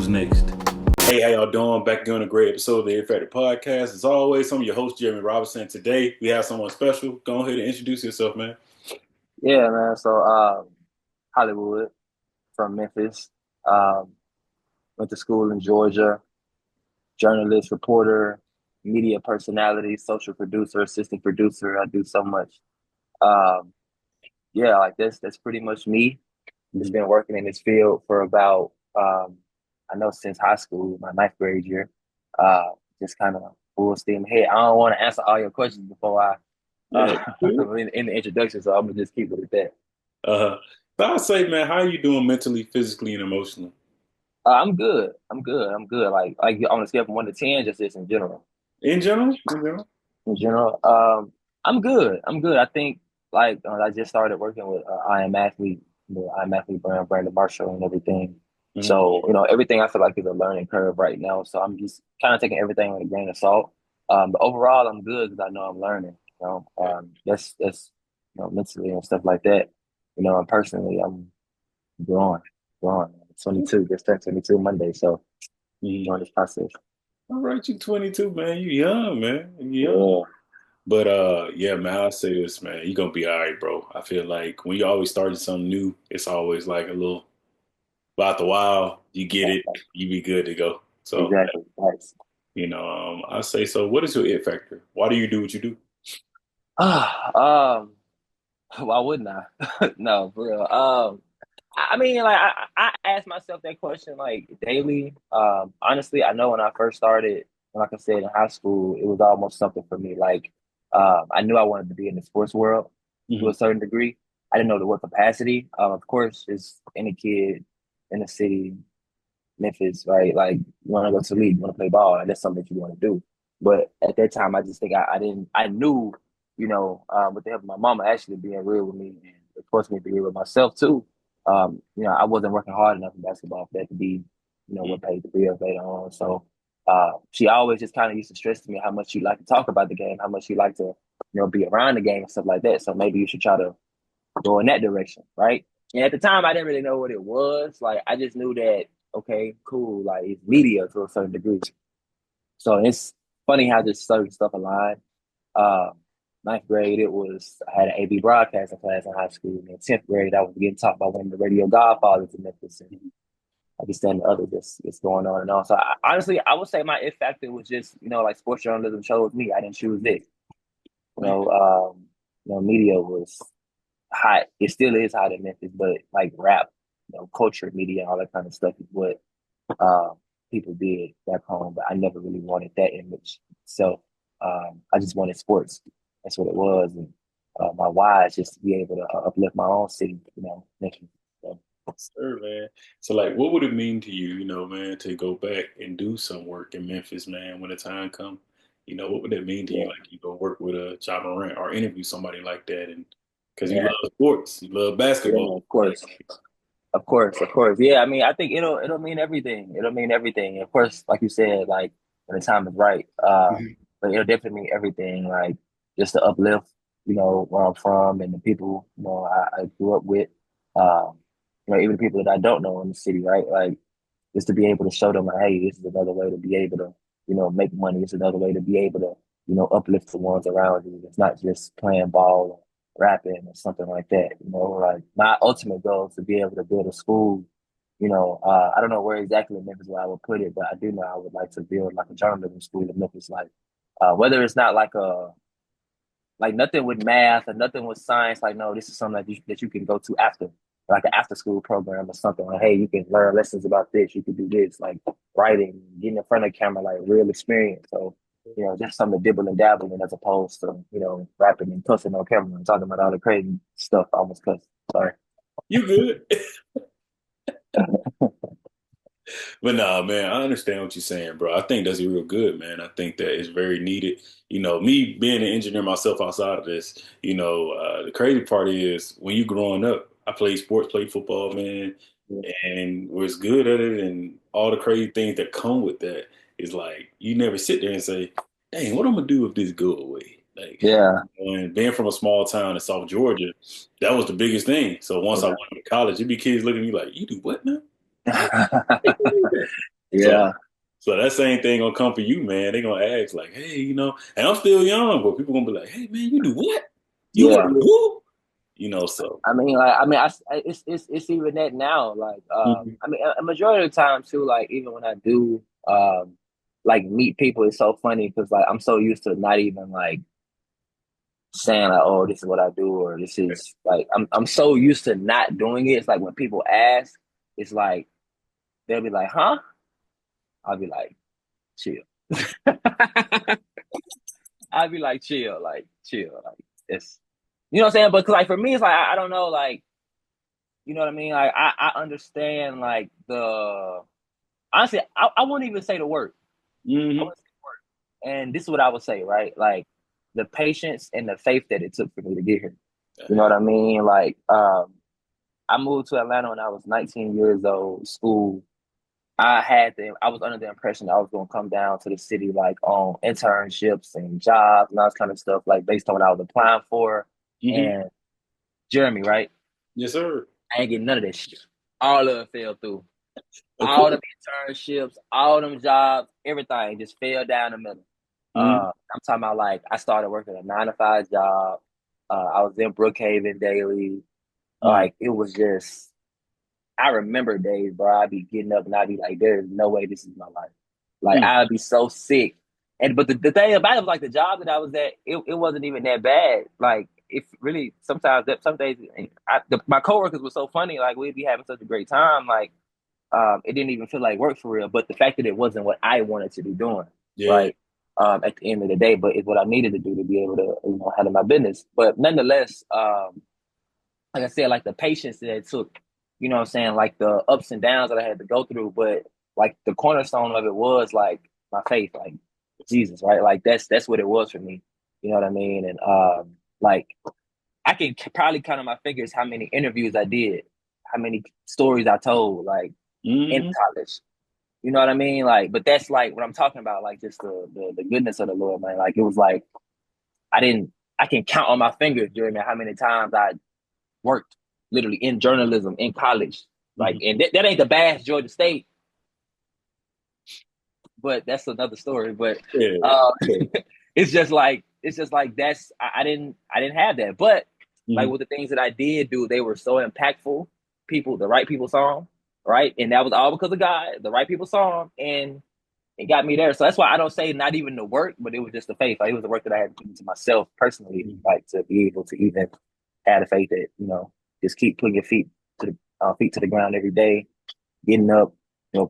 who's next. Hey, how y'all doing? Back doing a great episode of the Effective Podcast. As always, I'm your host, Jeremy Robinson. Today, we have someone special. Go ahead and introduce yourself, man. Yeah, man. So, Hollywood from Memphis. Um, Went to school in Georgia. Journalist, reporter, media personality, social producer, assistant producer. I do so much. Um, yeah, like that's pretty much me. Just been working in this field for about I know since high school, my ninth grade year. Uh, just kind of full steam ahead. I don't want to answer all your questions before I Yeah. in the introduction, so I'm gonna just keep it with that. Uh, so I'd say, man, how are you doing mentally, physically, and emotionally? I'm good. I'm good. I'm good. Like on a scale from 1 to 10, just this in general. In general? In general? In general, I'm good. I'm good. I think I just started working with I Am Athlete, the I Am Athlete brand, Brandon Marshall, and everything. Mhm. So everything I feel like is a learning curve right now. So I'm just kind of taking everything with a grain of salt. But overall, I'm good because I know I'm learning. That's mentally and stuff like that. And personally, I'm growing, growing. 22, just turned 22 Monday, so Mhm. enjoying this process. All right, you 22, man. You young, man. You young. Yeah, But yeah, man, I'll say this, man. You're gonna be all right, bro. I feel like when you always starting something new, it's always like a little about the while, you get it, you be good to go. So, exactly. Nice. I say so. What is your it factor? Why do you do what you do? Ah, why wouldn't I? No, for real. I mean, like I ask myself that question like daily. Honestly, I know when I first started, like I said in high school, it was almost something for me. Like, I knew I wanted to be in the sports world to Hmm. a certain degree. I didn't know to what capacity. Of course, as any kid in the city, Memphis, right? Like, you want to go to the league, you want to play ball, and that's something that you want to do. But at that time, I just think I didn't. I knew, with the help of my mama actually being real with me, and of course me being real with myself too. I wasn't working hard enough in basketball for that to be, what paid the bills later on. So, she always just kind of used to stress to me how much you like to talk about the game, how much you like to, be around the game and stuff like that. So maybe you should try to go in that direction, right? And at the time, I didn't really know what it was. Like, I just knew that, okay, cool, like it's media to a certain degree. So it's funny how just certain stuff aligned. Uh, Ninth grade, I had an AB broadcasting class in high school. And in 10th grade, I was getting taught by one of the radio godfathers in Memphis. And I just stand the other just going on and on. So honestly, I would say my if factor was just, like sports journalism chose me. I didn't choose it. Media was hot. It still is hot in Memphis, but like rap, culture, media, all that kind of stuff is what uh, people did back home. But I never really wanted that image. So I just wanted sports. That's what it was. And my why is just to be able to uplift my own city, Memphis. So, Sure, man. So, like, what would it mean to you, man, to go back and do some work in Memphis, man, when the time comes? What would that mean to you? yeah, Like, you go work with a John Morant or interview somebody like that, and because you yeah, love sports, you love yeah, basketball. of course. Of course, of course. Yeah, I mean, I think it'll mean everything. It'll mean everything. Of course, like you said, like when the time is right. Mhm. But it'll definitely mean everything. Like just to uplift, where I'm from and the people, I grew up with. Um, even the people that I don't know in the city, right? Like just to be able to show them, like, hey, this is another way to be able to, make money. It's another way to be able to, uplift the ones around you. It's not just playing ball rapping or something like that. Like my ultimate goal is to be able to build a school. I don't know where exactly in Memphis where I would put it, but I do know I would like to build like a journalism school in Memphis, like whether it's not like nothing with math or nothing with science. Like no, this is something that you can go to after, like an after school program or something. Like hey, you can learn lessons about this. You can do this, like writing, getting in front of the camera, like real experience. So just something to dibble and dabble in as opposed to, rapping and cussing on camera and talking about all the crazy stuff. I almost cussed. Sorry. You good? But nah, man, I understand what you're saying, bro. I think that's real good, man. I think that is very needed. Me being an engineer myself outside of this, the crazy part is when you growing up, I played sports, played football, man, Yeah. and was good at it, and all the crazy things that come with that is like you never sit there and say, "Dang, what I'm gonna do if this go away?" Like, Yeah. and being from a small town in South Georgia, that was the biggest thing. So once I went to college, it'd be kids looking at me like, "You do what now?" So Yeah. so that same thing gonna come for you, man. They gonna ask like, hey, and I'm still young, but people gonna be like, hey, man, you do what? You work Yeah. with who? So. It's even that now. Like, Mhm. a majority of the time too. Like, even when I do, like meet people, it's so funny because like I'm so used to not even like saying like, oh, this is what I do, or this is like I'm so used to not doing it. It's like when people ask, it's like they'll be like, huh? I'll be like, chill. I'll be like, chill, chill, like it's, you know what I'm saying? But 'cause, like for me, it's like I don't know, like you know what I mean? Like I understand like the honestly, I wouldn't even say the word. I Hmm. wouldn't say the word. And this is what I would say, right? Like the patience and the faith that it took for me to get here. You know what I mean? Like, I moved to Atlanta when I was 19 years old, school. I was under the impression that I was gonna come down to the city like on internships and jobs and all this kind of stuff, like based on what I was applying for. Hmm. And Jeremy, right? Yes, sir. I ain't getting none of that shit. All of it fell through. Of All course. them internships, all them jobs, everything just fell down the middle. Hmm. I'm talking about like I started working a 9 to 5 job. I was in Brookhaven daily. Hmm. Like it was just I remember days, bro. I'd be getting up and I'd be like, there is no way this is my life. Like Hmm. I'd be so sick. And but the thing about it was like the job that I was at, it wasn't even that bad. Like if really sometimes that some days my coworkers were so funny, like we'd be having such a great time. Like it didn't even feel like work for real. But the fact that it wasn't what I wanted to be doing, Yeah. right? At the end of the day, but it's what I needed to do to be able to, handle my business. But nonetheless, like I said, like the patience that it took, you know what I'm saying, like the ups and downs that I had to go through, but like the cornerstone of it was like my faith, like Jesus, right? Like that's what it was for me. You know what I mean? And like I can probably count on my fingers how many interviews I did, how many stories I told, like in Hmm. college. You know what I mean? Like, but that's like what I'm talking about, like just the goodness of the Lord, man. Like it was like I didn't I can count on my fingers, Jeremy, how many times I worked literally in journalism in college. Like, Hmm. and that ain't the bash Georgia State, but that's another story. But Yeah. uh, Yeah. it's just like I didn't have that. But like Hmm. with the things that I did do, they were so impactful. The right people saw them, right, and that was all because of God. The right people saw them, and it got me there. So that's why I don't say not even the work, but it was just the faith. Like it was the work that I had to put into myself personally, like to be able to even have the faith that just keep putting your feet to the ground every day, getting up,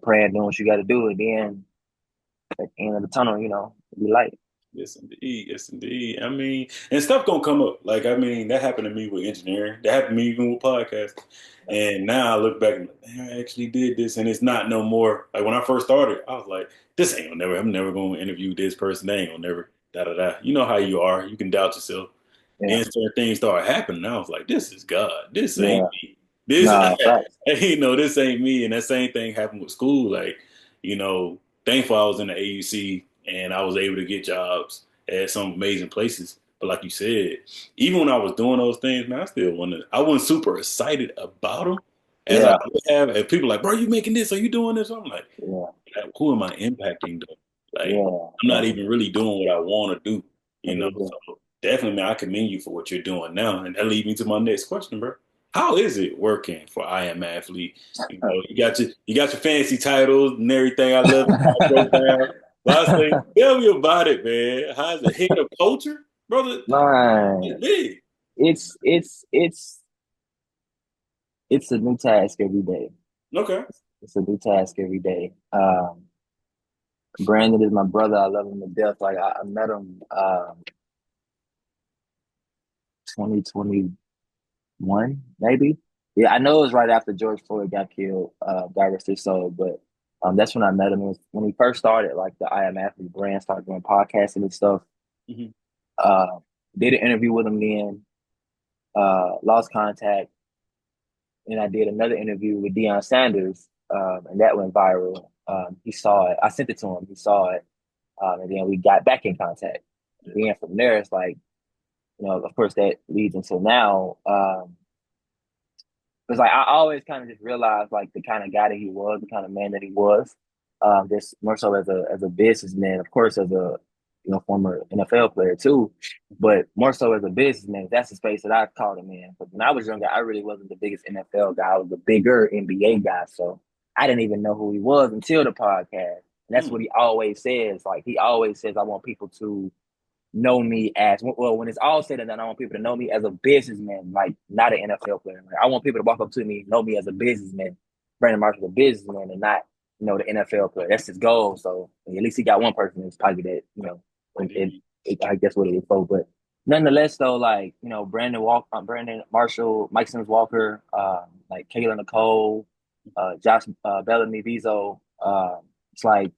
praying, doing what you got to do, and then at the end of the tunnel, be light. Yes, indeed. Yes, indeed. I mean, and stuff gonna come up. Like, I mean, that happened to me with engineering. That happened to me even with podcasting. And now I look back and like, man, I actually did this, and it's not no more. Like when I first started, I was like, this ain't gonna never. I'm never gonna interview this person. They ain't gonna never. Da da da. You know how you are. You can doubt yourself. Yeah, Then certain things started happening. And I was like, this is God. This ain't yeah, me. This, nah, facts. this ain't me. And that same thing happened with school. Like, thankful I was in the AUC and I was able to get jobs at some amazing places. But like you said, even when I was doing those things, man, I wasn't super excited about them as I Yeah, would have. And people like, bro, you making this? Are you doing this? I'm like, yeah, who am I impacting though? Like, yeah, I'm not yeah. even really doing what I want to do. Yeah. So definitely, man, I commend you for what you're doing now. And that leads me to my next question, bro. How is it working for I Am Athlete? You got your fancy titles and everything. I love it. How it broke down. But I say, tell me about it, man. How's the head of culture, brother? Man, It's big. it's it's it's it's a new task every day. Okay. It's a new task every day. Brandon is my brother. I love him to death. Like I met him 2021, maybe. Yeah, I know it was right after George Floyd got killed, got rest his soul, but that's when I met him. It was when he first started, like the I Am Athlete brand, started doing podcasting and stuff. Hmm. Uh, did an interview with him then, lost contact, and I did another interview with Deion Sanders, and that went viral. He saw it. I sent it to him. He saw it, and then we got back in contact. And then from there, it's like, of course, that leads until now. It's like I always kind of just realized like the kind of guy that he was, the kind of man that he was. just more so as a businessman, of course, as a former NFL player too, but more so as a businessman. That's the space that I called him in. But when I was younger, I really wasn't the biggest NFL guy. I was the bigger NBA guy, so I didn't even know who he was until the podcast. And that's Mm. what he always says. Like he always says, I want people to know me as well. When it's all said and done, I want people to know me as a businessman, like not an NFL player. Like, I want people to walk up to me, know me as a businessman. Brandon Marshall, a businessman, and not the NFL player. That's his goal. So at least he got one person in his pocket that Indeed. I guess what it was for. But nonetheless, though, like Brandon Walk, Brandon Marshall, Mike Simmons Walker, like Kayla Nicole, Josh Bellamy Bezo. It's like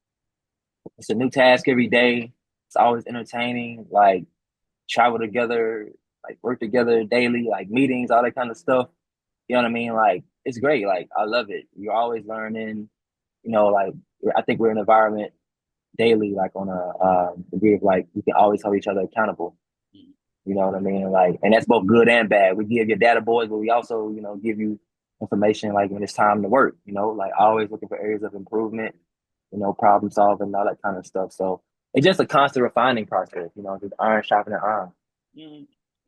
it's a new task every day. It's always entertaining. Like travel together, like work together daily, like meetings, all that kind of stuff. You know what I mean? Like it's great. Like I love it. You're always learning. Like I think we're in an environment daily, like on a degree of like we can always hold each other accountable. Mm. You know what I mean? Like, and that's both good and bad. We give your data boys, but we also, give you information like when it's time to work. Like always looking for areas of improvement. Problem solving, all that kind of stuff. So it's just a constant refining process. Just iron sharpening iron. Mm.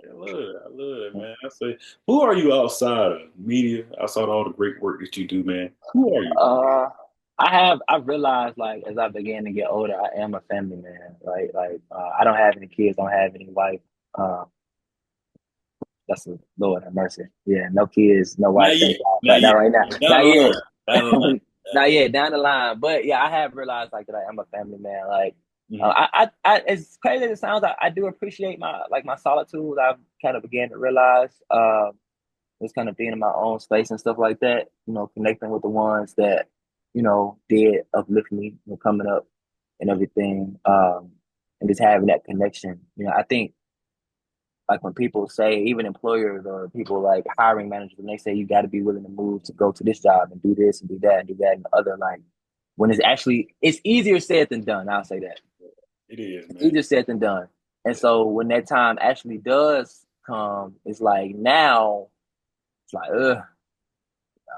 I love it. I love it, man. I say, who are you outside of media, outside of all the great work that you do, man? Who are you? Uh, I've realized like as I began to get older, I am a family man, right? Like I don't have any kids, don't have any wife. Uh, that's a Lord have mercy. Yeah, no kids, no wife, Not thank yet. God. Not But not yet. right now. Down Not the line. yet. Down the line. Down Not the yet, down the line. But yeah, I have realized like that I am a family man. Like line. as crazy as it sounds, I do appreciate my solitude. I've kind of began to realize just kind of being in my own space and stuff like that, connecting with the ones that, did uplift me, coming up and everything. And just having that connection. I think like when people say, even employers or people like hiring managers, when they say you got to be willing to move to go to this job and do this and do that and do that and the other, like when it's easier said than done. I'll say that It is, it's man. easier said than done. And so when that time actually does come, it's like now it's like, I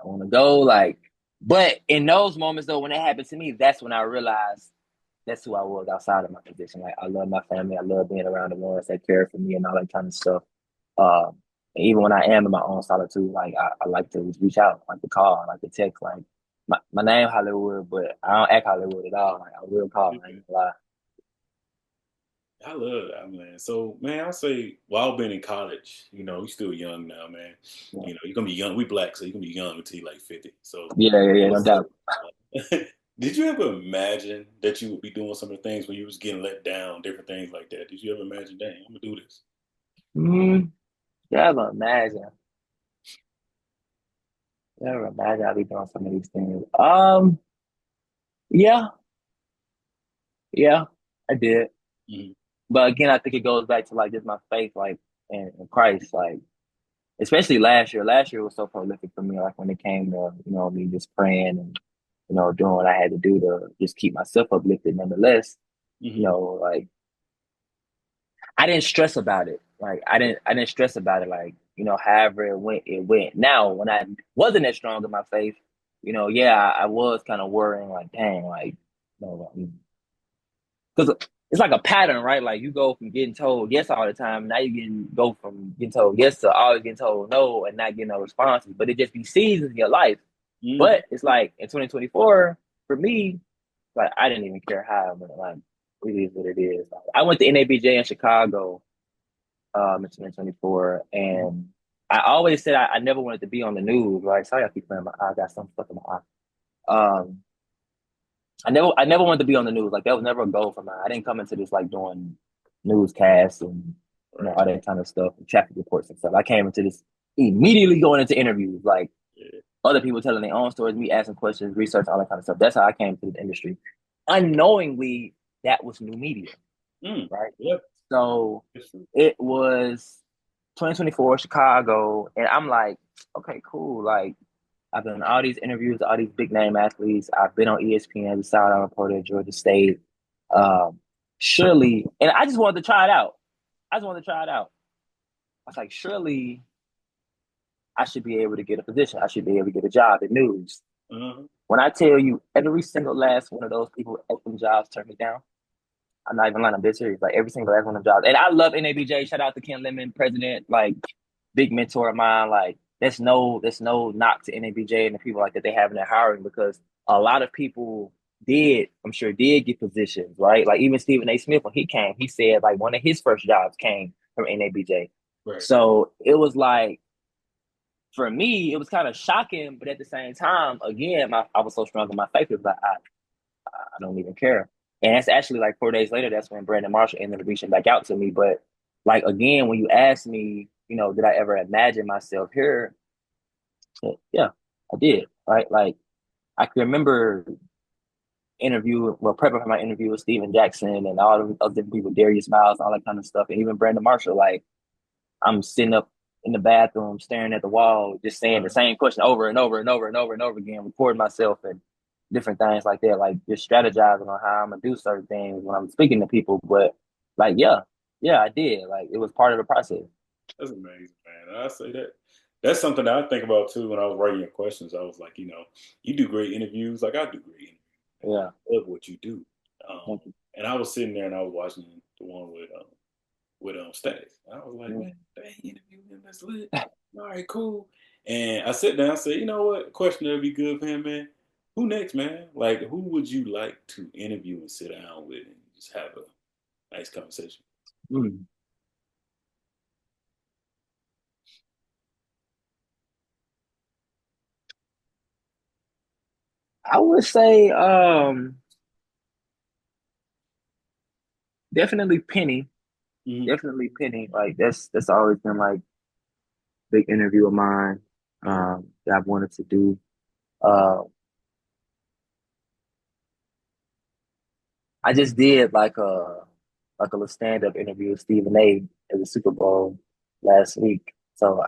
want to go. Like, but in those moments though, when it happened to me, that's when I realized that's who I was outside of my position. Like, I love my family. I love being around the ones that care for me and all that kind of stuff. Um, and even when I am in my own solitude, like I like to reach out, like to call, I like to text. Like my name Hollywood, but I don't act Hollywood at all. Like I will call. I ain't gonna lie. I love that, man. So, man, I say while being in college, you're still young now, man. Yeah, You're gonna be young. We black, so you're gonna be young until you're like 50. So, yeah, no doubt. did you ever imagine that you would be doing some of the things when you was getting let down, different things like that? Did you ever imagine, dang, I'm gonna do this? Never imagine. Never imagine I'll be doing some of these things. Yeah, yeah, I did. Hmm. But again, I think it goes back to like just my faith, like in Christ, like especially last year. Last year was so prolific for me, like when it came to me just praying and doing what I had to do to just keep myself uplifted. Nonetheless, Hmm. like I didn't stress about it. Like I didn't stress about it. Like however it went, it went. Now when I wasn't as strong in my faith, yeah, I was kind of worrying, like dang, like because it's like a pattern, right? Like you go from getting told yes all the time, now you go from getting told yes to always getting told no and not getting no responses. But it just be seasons in your life. Hmm. But it's like in 2024, for me, like I didn't even care how, but like it is what it is. Like, I went to NABJ in Chicago in 2024, and I always said I never wanted to be on the news, right? Sorry, I keep playing my eye. I got something stuck in my eye. I never wanted to be on the news. Like that was never a goal for mine. I didn't come into this like doing newscasts and Right. all that kind of stuff and traffic reports and stuff. I came into this immediately going into interviews, like Yeah. other people telling their own stories, me asking questions, research, all that kind of stuff. That's how I came to the industry. Unknowingly, that was new media, Mm. right? Yep. So It's true. it was 2024 Chicago, and I'm like, okay, cool. Like I've done all these interviews, all these big name athletes. I've been on ESPN as a sideline reporter at Georgia State. Um, surely, and I just wanted to try it out. I just wanted to try it out. I was like, surely I should be able to get a position. I should be able to get a job in news. Uh-huh. When I tell you every single last one of those people at them jobs turned me down, I'm not even lying. I'm dead serious. Like every single last one of them jobs. And I love NABJ. Shout out to Ken Lemon, president, like big mentor of mine. Like that's no knock to NABJ and the people like that they have in their hiring because a lot of people I'm sure did get positions, right? Like even Stephen A. Smith when he came, he said like one of his first jobs came from NABJ. Right. So it was like for me, it was kind of shocking, but at the same time, again, I was so strong in my faith. It was like I don't even care. And that's actually like 4 days later, that's when Brandon Marshall ended up reaching back out to me. But like again, when you ask me, did I ever imagine myself here? Yeah, I did. Right. Like I can remember prepping for my interview with Steven Jackson and all of other different people, Darius Miles, all that kind of stuff, and even Brandon Marshall. Like I'm sitting up in the bathroom staring at the wall, just saying the same question over and over and over and over and over again, recording myself and different things like that, like just strategizing on how I'm gonna do certain things when I'm speaking to people. But like, yeah, I did. Like it was part of the process. That's amazing, man. I say that. That's something that I think about too when I was writing your questions. I was like, you do great interviews, like I do great interviews. Yeah, I love what you do. thank you. And I was sitting there and I was watching the one with Stacks. I was like, Mm. man, they ain't interviewing him. That's lit. All right, cool. And I sat down and said, you know what? Question that'd be good for him, man. Who next, man? Like, who would you like to interview and sit down with and just have a nice conversation? Mm. I would say definitely Penny. Mm-hmm. Definitely Penny. Like that's always been like big interview of mine that I've wanted to do. Uh I just did like a little stand up interview with Stephen A. at the Super Bowl last week. So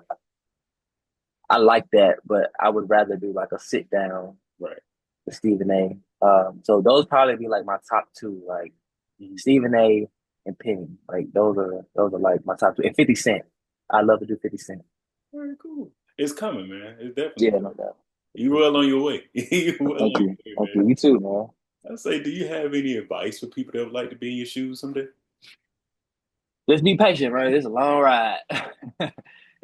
I like that, but I would rather do like a sit down Right. with Stephen A. So those probably be like my top two, like Mm-hmm. Stephen A. and Penny. Like those are like my top two. And 50 Cent. I love to do 50 Cent. All right, cool. It's coming, man. It's definitely Yeah, coming. no doubt. You well on your way. You well Thank on you. your way, Thank man. you. You too, man. I say, do you have any advice for people that would like to be in your shoes someday? Just be patient, right? It's a long ride.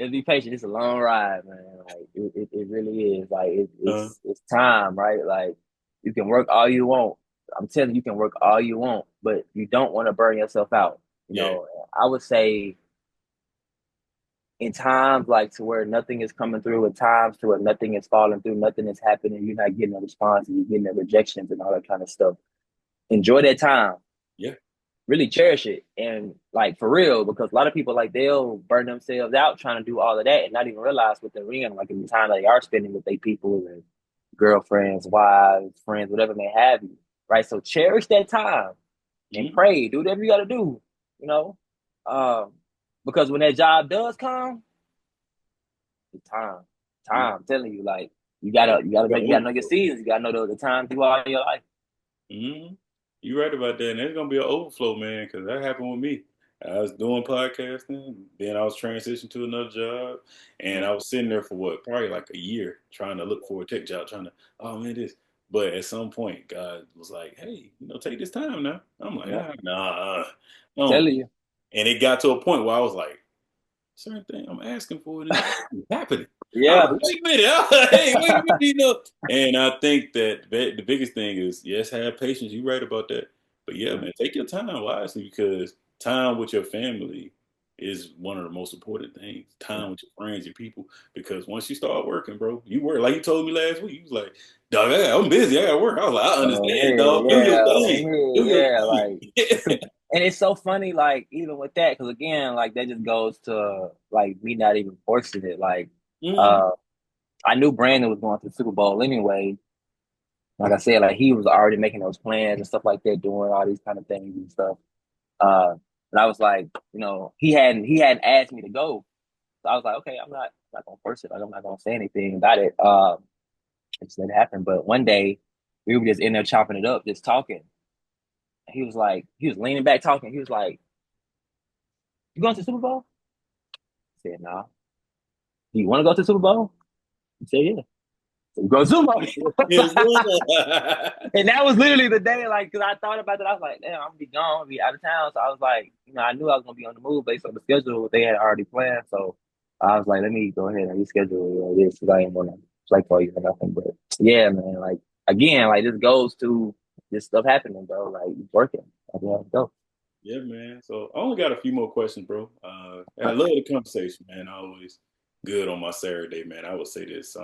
Just be patient. It's a long ride, man. Like it really is. Like Uh, it's time, right? Like you can work all you want. I'm telling you, you can work all you want, but you don't want to burn yourself out. yeah, I would say in times like to where nothing is coming through, at times to where nothing is falling through, nothing is happening, you're not getting a response, and you're getting the rejections and all that kind of stuff. Enjoy that time, yeah, really cherish it, and like for real, because a lot of people like they'll burn themselves out trying to do all of that and not even realize what they're in, like in the time that they are spending with their people and girlfriends, wives, friends, whatever may have you, right? So cherish that time and mm, pray, do whatever you got to do, you know, um, because when that job does come, it's time, mm, time. I'm telling you, like yeah. you gotta know your seasons, you gotta know the times you are in your life. Mm, you're right about that. And there's gonna be an overflow, man, because that happened with me. I was doing podcasting, then I was transitioning to another job, and I was sitting there for what, probably like a year, trying to look for a tech job, trying to, oh man, this. But at some point, God was like, "Hey, take this time now." I'm like, Yeah, nah, no. telling you. And it got to a point where I was like, certain thing I'm asking for it is happening. I was Yeah. like, wait a minute, hey, wait a minute. And I think that the biggest thing is yes, have patience. You're right about that. But yeah, man, take your time wisely because time with your family is one of the most important things. Time with your friends, your people. Because once you start working, bro, you work like you told me last week. You was like, dog, I'm busy. I got to work. I was like, I understand, dog. Do your thing. Do your Yeah, like, thing. and it's so funny, like, even with that, because again, like, that just goes to, like, me not even forcing it. Like, Mhm. uh, I knew Brandon was going to the Super Bowl anyway. Like I said, like, he was already making those plans and stuff like that, doing all these kind of things and stuff. But I was like, he hadn't asked me to go. So I was like, okay, I'm not gonna force it. Like, I'm not gonna say anything about it. It just didn't happen. But one day, we were just in there chopping it up, just talking. He was leaning back talking. He was like, "You going to the Super Bowl?" I said, "Nah." "Do you want to go to the Super Bowl?" He said, "Yeah." Go Zumo. Yes, sir. And that was literally the day, like, because I thought about it. I was like, damn, I'm gonna be gone, I'm gonna be out of town. So I was like, I knew I was gonna be on the move based on the schedule what they had already planned. So I was like, let me go ahead and reschedule this because I didn't want to play for you or nothing. But yeah, man, like again, like this goes to this stuff happening, bro. Like it's working. Like, yeah, go. Yeah, man. So I only got a few more questions, bro. I love the conversation, man. Always good on my Saturday, man. I would say this.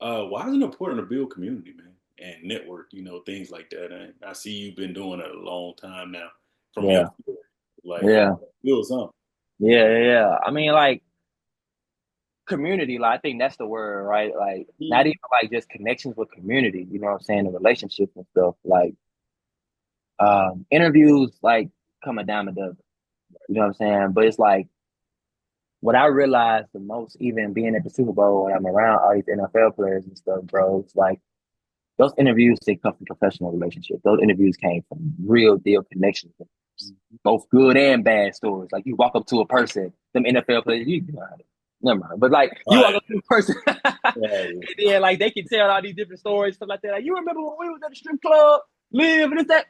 Why is it important to build community, man, and network? Things like that. And I see you've been doing it a long time now. From your Yeah, like, yeah, build something. yeah. I mean, like community, like I think that's the word, right? Like not Mhm. even like just connections with community, you know what I'm saying, the relationships and stuff. Like interviews like come a dime a dozen, you know what I'm saying? But it's like what I realized the most, even being at the Super Bowl when I'm around all these NFL players and stuff, bro, it's like those interviews they come from professional relationships. Those interviews came from real deal connections, both good and bad stories. Like you walk up to a person, them NFL players, you know, never mind. But like All you walk right. up to a person, Right. and then like they can tell all these different stories, stuff like that. Like you remember when we was at the strip club, live and this that,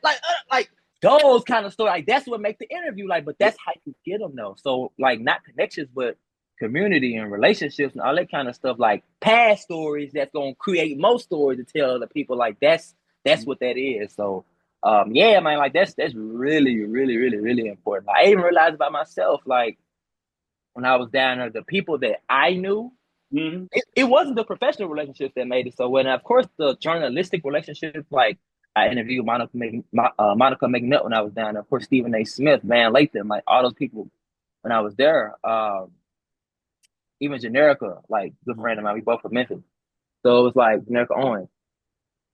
like those kind of stories. Like that's what makes the interview. Like, but Yeah. that's how you get them though. So like not connections, but community and relationships and all that kind of stuff. Like past stories that's gonna create more stories to tell other people. Like that's what that is. So yeah, man, like that's really, really, really, really important. Like, I even realized about myself, like when I was down there, the people that I knew, Mm-hmm. it wasn't the professional relationships that made it so well. And of course, the journalistic relationships, like I interviewed Monica McNutt when I was down there. Of course, Stephen A. Smith, Van Lathan, like all those people when I was there. Even Generica, like good friend of mine, we both from Memphis. So it was like Generica Owens.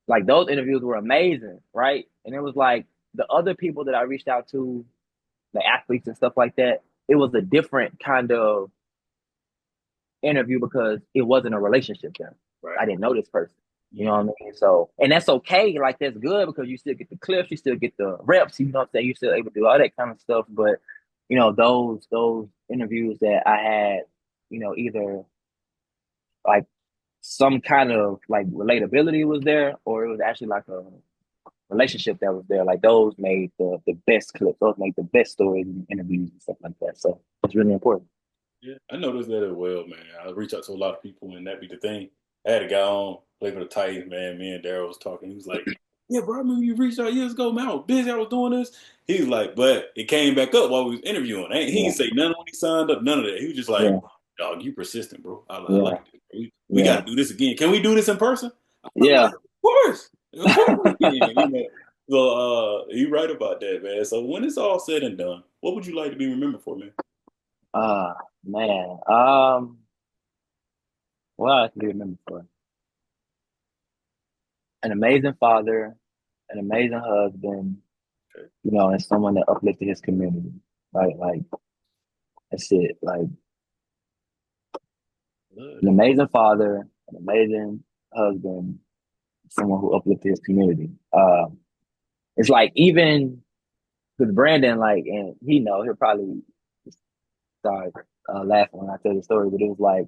Like those interviews were amazing, right? And it was like the other people that I reached out to, the athletes and stuff like that, it was a different kind of interview because it wasn't a relationship there. Right. I didn't know this person. You know Mm-hmm. what I mean? So, and that's okay. Like, that's good because you still get the clips, you still get the reps, you know what I'm saying? You're still able to do all that kind of stuff. But, those interviews that I had, either like some kind of like relatability was there or it was actually like a relationship that was there. Like, those made the best clips, those made the best stories and interviews and stuff like that. So, it's really important. Yeah, I noticed that as well, man. I reach out to a lot of people, and that be the thing. I had a guy on play for the Titans, man. Me and Daryl was talking. He was like, "Yeah, bro, I remember you reached out years ago, man. I was busy. I was doing this." He was like, "But it came back up while we was interviewing. He Yeah, didn't say nothing when he signed up, none of that. He was just like, yeah, dog, you persistent, bro. I yeah, like this. We got yeah, to do this again. Can we do this in person?" I'm yeah. like, of course we can." So you right about that, man. So when it's all said and done, what would you like to be remembered for, man? Uh man. What I can remember for an amazing father, an amazing husband, Okay. and someone that uplifted his community. Right? Like that's it. Like Love an that. amazing father, an amazing husband, someone who uplifted his community. It's like even with Brandon, like, and he'll probably start laughing when I tell the story, but it was like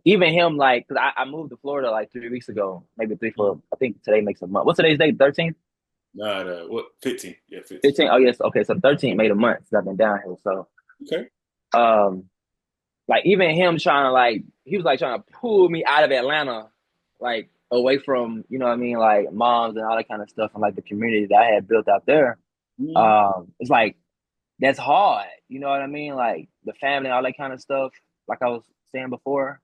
even him, like, because I moved to Florida like 3 weeks ago, maybe three, Mhm. four. I think today makes a month. What's today's date? 13th? Nah, what? 15. Yeah, 15. 15th? Oh, yes. Okay. So 13th made a month since I've been down here. So, Okay. um, like, even him trying to, like, he was like trying to pull me out of Atlanta, like, away from, you know what I mean, like moms and all that kind of stuff and like the community that I had built out there. Mhm. It's like, that's hard. You know what I mean? Like the family, all that kind of stuff. Like I was saying before,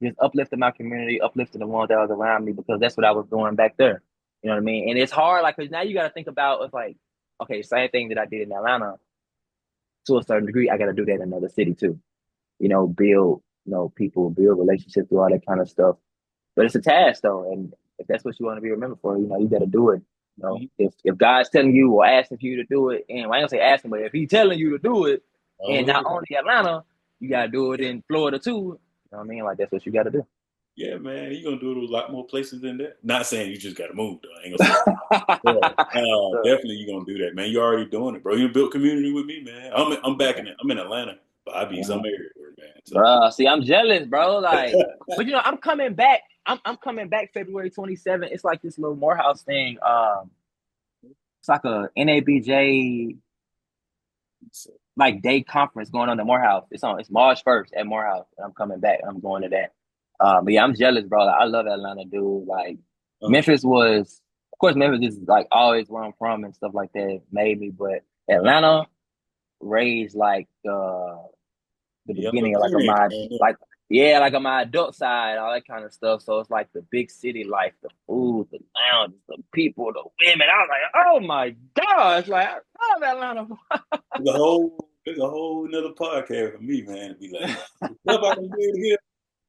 just uplifting my community, uplifting the ones that was around me because that's what I was doing back there. You know what I mean? And it's hard, like, because now you got to think about it's like, okay, same thing that I did in Atlanta to a certain degree. I got to do that in another city too. Build, people, build relationships, do all that kind of stuff. But it's a task though, and if that's what you want to be remembered for, you got to do it. Mhm. If God's telling you or asking for you to do it, and I don't say asking, but if He's telling you to do it, and All of not it. only Atlanta, you gotta do it in Florida too. You know what I mean? Like that's what you got to do. Yeah, man. You're gonna do it a lot more places than that. Not saying you just gotta move though. I ain't gonna say that. Yeah. Definitely you're gonna do that, man. You're already doing it, bro. You built community with me, man. I'm back Yeah, I'm in Atlanta, but I be uh-huh. some everywhere, man. So Bro, see, I'm jealous, bro. Like, but I'm coming back. I'm coming back February 27th. It's like this little Morehouse thing. It's like a NABJ so, like day conference going on at Morehouse. It's March 1st at Morehouse. And I'm coming back. I'm going to that. But yeah, I'm jealous, bro. Like, I love Atlanta, dude. Like uh, Memphis was, of course, Memphis is like always where I'm from and stuff like that made me. But Atlanta raised like the yeah, beginning of like of experience, my man. like yeah, like on my adult side, all that kind of stuff. So it's like the big city life, the food, the lounges, the people, the women. I was like, oh my gosh, like I love Atlanta. There's a whole another podcast for me, man. To be like, the stuff I can do here.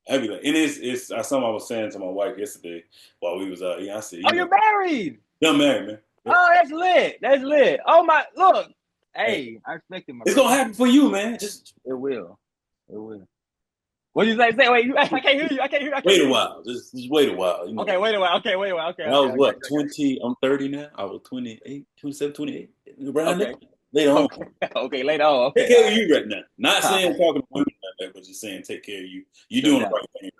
I'd be like, and it's something I was saying to my wife yesterday while we was out. Yeah, I said, Oh, you're married. young man, man. Yep. Oh, that's lit. That's lit. Oh my, look. Hey, Hey, I respect it, my it's gonna brother. happen for you, man. Just It will. It will. What did you say? Say, wait, I can't hear you. I can't hear you. I can't wait hear a you. while. Just wait a while. Okay, wait a while. Okay, wait a while. Okay, And I okay, was I got what, you. I got 20? I'm 30 now. I was 28, 27, 28. you. Around there. Okay. Later on. Okay. Okay, later on. Take Okay, care all of right. you right now. Not All saying right. talking to women like that, but just saying take care of you. You're No doing the doubt. right thing.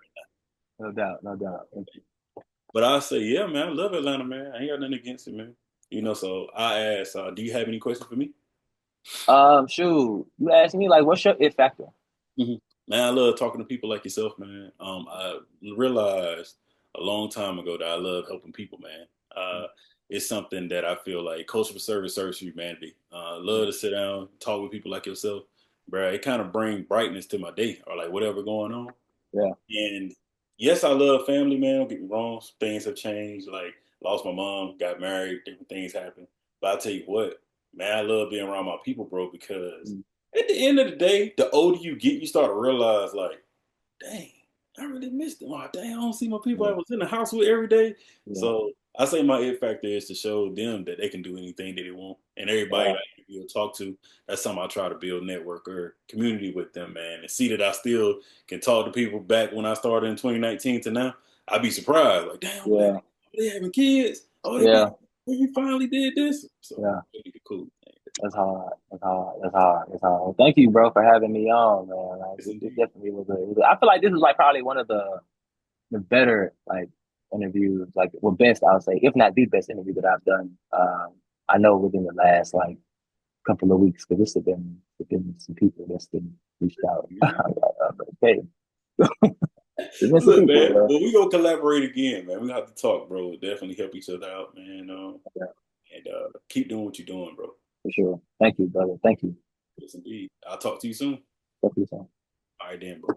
No doubt. No doubt. But I say, yeah, man, I love Atlanta, man. I ain't got nothing against it, man. So I asked, do you have any questions for me? Shoot. You asked me like, what's your it factor? Mhm. Man, I love talking to people like yourself, man. I realized a long time ago that I love helping people, man. It's something that I feel like cultural service serves humanity. I love to sit down, talk with people like yourself, bro. It kind of brings brightness to my day or like whatever going on. Yeah. And yes, I love family, man. Don't get me wrong. Things have changed. Like lost my mom, got married, different things happen. But I tell you what, man, I love being around my people, bro, because Mm. at the end of the day, the older you get, you start to realize, like, dang, I really missed them. Oh, dang, I don't see my people I Yeah. was in the house with every day. Yeah. So I say my it factor is to show them that they can do anything that they want. And everybody Yeah. that I will talk to, that's something I try to build network or community with them, man. And see that I still can talk to people back when I started in 2019 to now. I'd be surprised. Like, damn, Yeah. they having kids. Oh, they Yeah. back. Well, you finally did this. So Yeah. it'd be cool. That's hard. That's hard. That's hard. That's hard. Well, thank you, bro, for having me on, man. Like Yes, it indeed. definitely was I feel like this was like probably one of the better like interviews, like well best I'll say, if not the best interview that I've done. I know within the last like couple of weeks because there's been some people that's been reached out. Okay, there's been some Look, people, man. bro. Well, we gonna collaborate again, man. We have to talk, bro. Definitely help each other out, man. Yeah, And keep doing what you're doing, bro. for sure. Thank you, brother. Thank you. Yes, indeed. I'll talk to you soon. Talk to you soon. All right, then, bro.